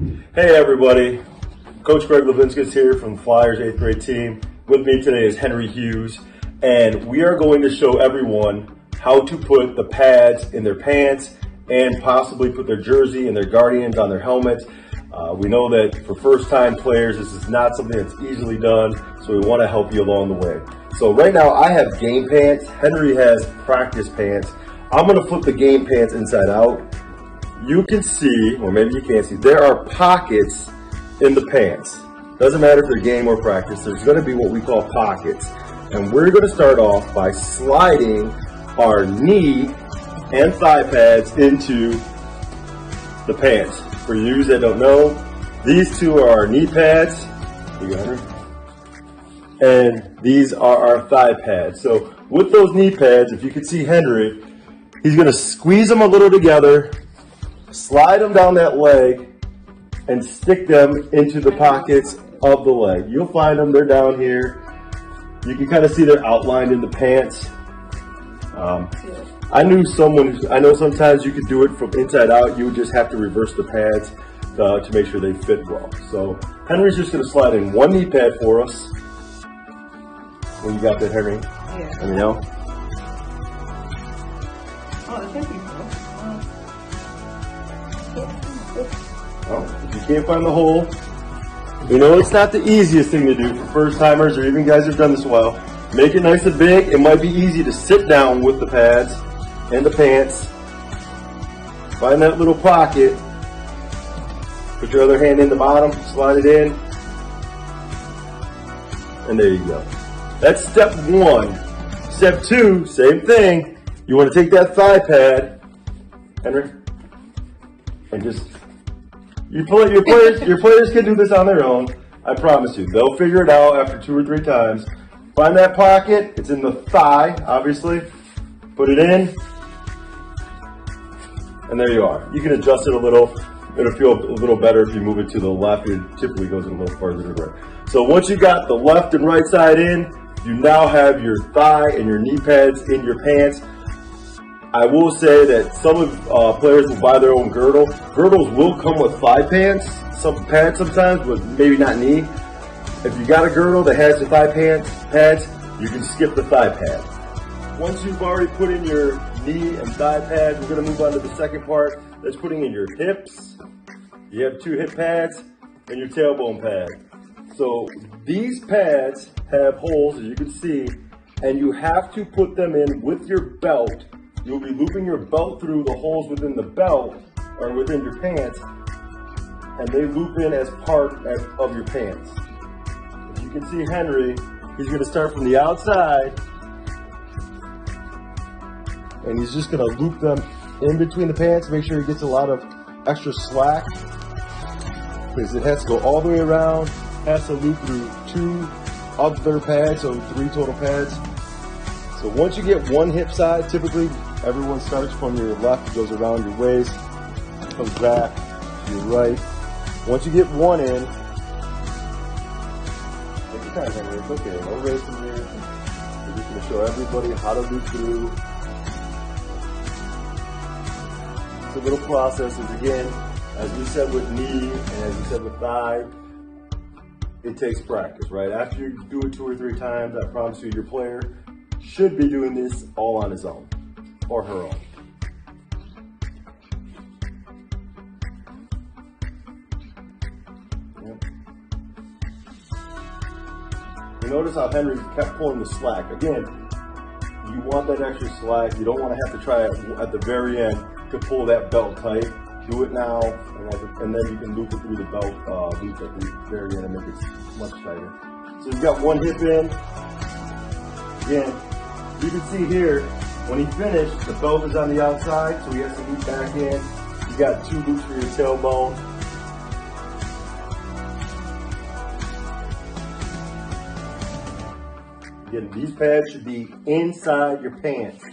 Hey everybody, Coach Greg Levinskas here from the Flyers 8th grade team. With me today is Henry Hughes, and we are going to show everyone how to put the pads in their pants and possibly put their jersey and their Guardians on their helmet. We know that for first-time players, this is not something that's easily done, so we want to help you along the way. So right now I have game pants, Henry has practice pants. I'm going to flip the game pants inside out. You can see, or maybe you can't see, there are pockets in the pants. Doesn't matter if they're game or practice, there's going to be what we call pockets. And we're going to start off by sliding our knee and thigh pads into the pants. For you that don't know, these two are our knee pads. You got her? And these are our thigh pads. So with those knee pads, if you can see Henry, he's going to squeeze them a little together, slide them down that leg, and stick them into the pockets of the leg. You'll find them, they're down here. You can kind of see they're outlined in the pants. I know sometimes you could do it from inside out. You would just have to reverse the pads to make sure they fit well. So Henry's just going to slide in one knee pad for us. When you got that, Henry? Yeah. Let me know. Oh, thank you. Oh, if you can't find the hole, you know it's not the easiest thing to do for first timers or even guys who've done this a while. Make it nice and big. It might be easy to sit down with the pads and the pants. Find that little pocket. Put your other hand in the bottom, slide it in, and there you go. That's step one. Step two, same thing. You want to take that thigh pad, Henry, and just your players can do this on their own. I promise you, they'll figure it out after 2 or 3 times. Find that pocket. It's in the thigh, obviously. Put it in, and there you are. You can adjust it a little. It'll feel a little better if you move it to the left. It typically goes a little further to the right. So once you got the left and right side in, you now have your thigh and your knee pads in your pants. I will say that some of players will buy their own girdle. Girdles will come with thigh pants, some pads sometimes, but maybe not knee. If you got a girdle that has the thigh pads, you can skip the thigh pad. Once you've already put in your knee and thigh pads, we're going to move on to the second part. That's putting in your hips. You have 2 hip pads and your tailbone pad. So these pads have holes, as you can see, and you have to put them in with your belt. You'll be looping your belt through the holes within the belt or within your pants, and they loop in as part of your pants. As you can see Henry, he's going to start from the outside, and he's just going to loop them in between the pants, make sure he gets a lot of extra slack, because it has to go all the way around, has to loop through 2 other pads, so 3 total pads. So once you get one hip side, typically everyone starts from your left, goes around your waist, comes back to your right. Once you get one in, take your time, Henry. It's okay. No racing here. We're just going to show everybody how to loop through. It's a little process. Again, as we said with knee and as we said with thigh, it takes practice, right? After you do it 2 or 3 times, I promise you, your player should be doing this all on his own or her own. Yep. You notice how Henry kept pulling the slack. Again, you want that extra slack. You don't want to have to try it at the very end to pull that belt tight. Do it now, and then you can loop it through the belt loop at the very end and make it much tighter. So you've got one hip in. Again, you can see here, when he finished, the belt is on the outside, so he has to loop back in. You got 2 loops for your tailbone. Again, these pads should be inside your pants.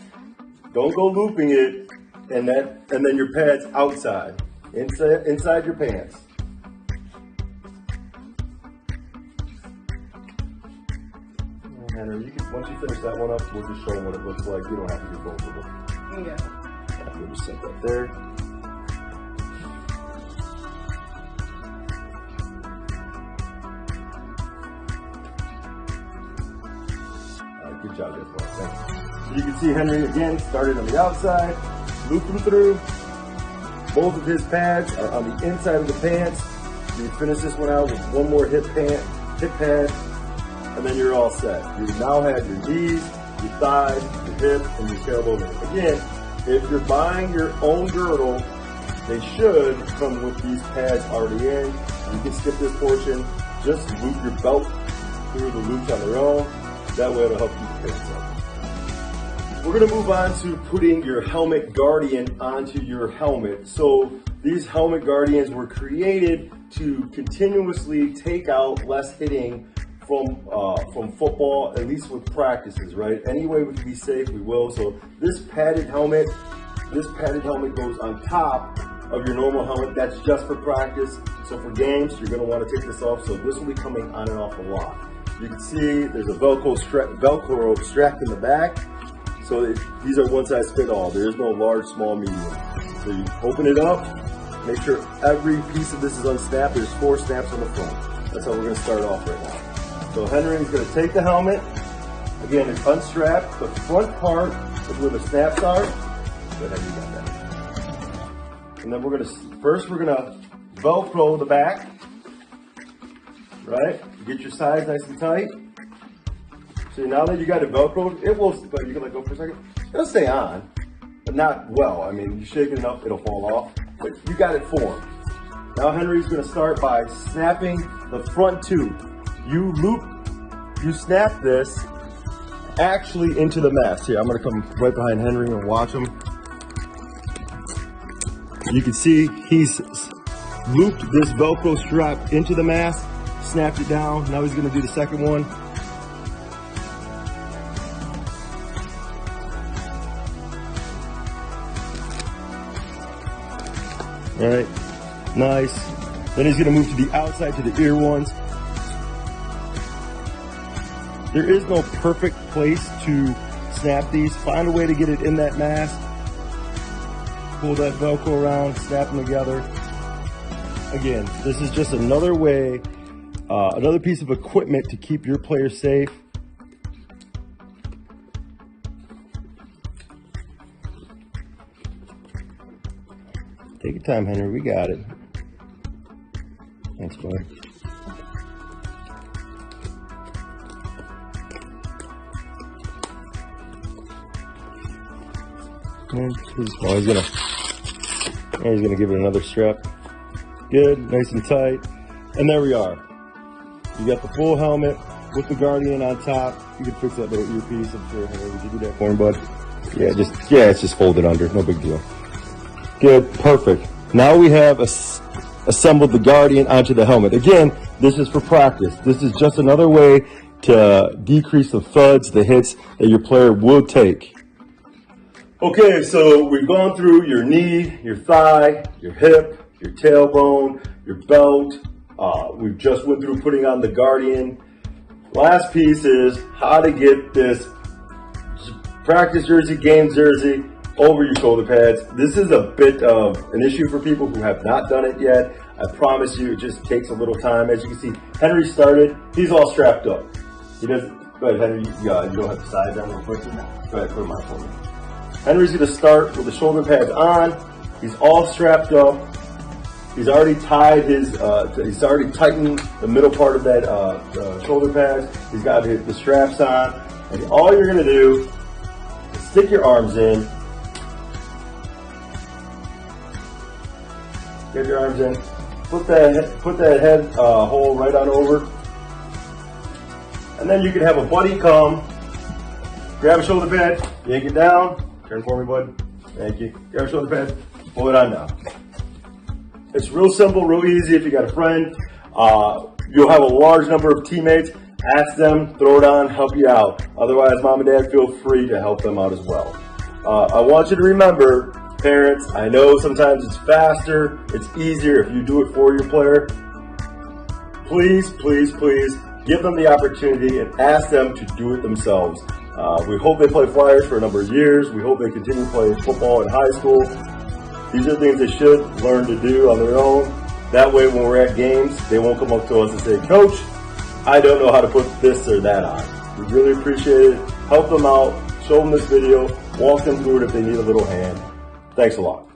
Don't go looping it and then your pads outside, inside your pants. Henry, once you finish that one up, we'll just show them what it looks like. You don't have to do both of them. Yeah. We'll just set that there. Good job, guys. Thanks. So you can see Henry again started on the outside, looped him through. Both of his pads are on the inside of the pants. You finish this one out with one more hip pad, and then you're all set. You now have your knees, your thighs, your hip, and your tailbone in. Again, if you're buying your own girdle, they should come with these pads already in. You can skip this portion. Just loop your belt through the loops on their own. That way it'll help keep the pants up. We're gonna move on to putting your helmet guardian onto your helmet. So these helmet guardians were created to continuously take out less hitting from football, at least with practices, right? Any way we can be safe, we will. So this padded helmet goes on top of your normal helmet. That's just for practice. So for games, you're gonna wanna take this off. So this will be coming on and off a lot. You can see there's a Velcro strap in the back. So these are one size fit all. There is no large, small, medium. So you open it up, make sure every piece of this is unsnapped. There's 4 snaps on the front. That's how we're gonna start off right now. So Henry is going to take the helmet. Again, it's unstrapped. The front part is where the snaps are. Go ahead, you got that. And then we're going to Velcro the back. Right? Get your sides nice and tight. So now that you got it Velcroed, it will, but you can let go for a second. It'll stay on, but not well. I mean, you shake it enough, it'll fall off. But you got it formed. Now Henry's going to start by snapping the front tube. You snap this actually into the mask. Here, I'm gonna come right behind Henry and watch him. You can see he's looped this Velcro strap into the mask, snapped it down. Now he's gonna do the second one. All right, nice. Then he's gonna move to the outside to the ear ones. There is no perfect place to snap these. Find a way to get it in that mask. Pull that Velcro around, snap them together. Again, this is just another way, another piece of equipment to keep your players safe. Take your time, Henry, we got it. Thanks, bud. He's gonna give it another strap. Good, nice and tight. And there we are. You got the full helmet with the Guardian on top. You can fix that little earpiece, I'm sure. Would you do that for me, bud? Yeah, it's just folded under, no big deal. Good, perfect. Now we have assembled the Guardian onto the helmet. Again, this is for practice. This is just another way to decrease the thuds, the hits that your player will take. Okay, so we've gone through your knee, your thigh, your hip, your tailbone, your belt. We've just went through putting on the Guardian. Last piece is how to get this practice jersey, game jersey over your shoulder pads. This is a bit of an issue for people who have not done it yet. I promise you, it just takes a little time. As you can see, Henry started. He's all strapped up. He doesn't. Go ahead, Henry. You don't have the size on real quick. Go ahead, put them on for me. Henry's going to start with the shoulder pads on. He's all strapped up. He's already tied he's already tightened the middle part of that shoulder pads. He's got the straps on. And all you're going to do is stick your arms in. Get your arms in. Put that head hole right on over. And then you can have a buddy come, grab a shoulder pad, yank it down. Turn for me, bud. Thank you. Grab a shoulder pad, pull it on down. It's real simple, real easy. If you got a friend, you'll have a large number of teammates. Ask them, throw it on, help you out. Otherwise, mom and dad, feel free to help them out as well. I want you to remember, parents, I know sometimes it's faster, it's easier if you do it for your player. Please, please, please give them the opportunity and ask them to do it themselves. We hope they play Flyers for a number of years. We hope they continue playing football in high school. These are things they should learn to do on their own. That way, when we're at games, they won't come up to us and say, Coach, I don't know how to put this or that on. We really appreciate it. help them out, show them this video, walk them through it if they need a little hand. Thanks a lot.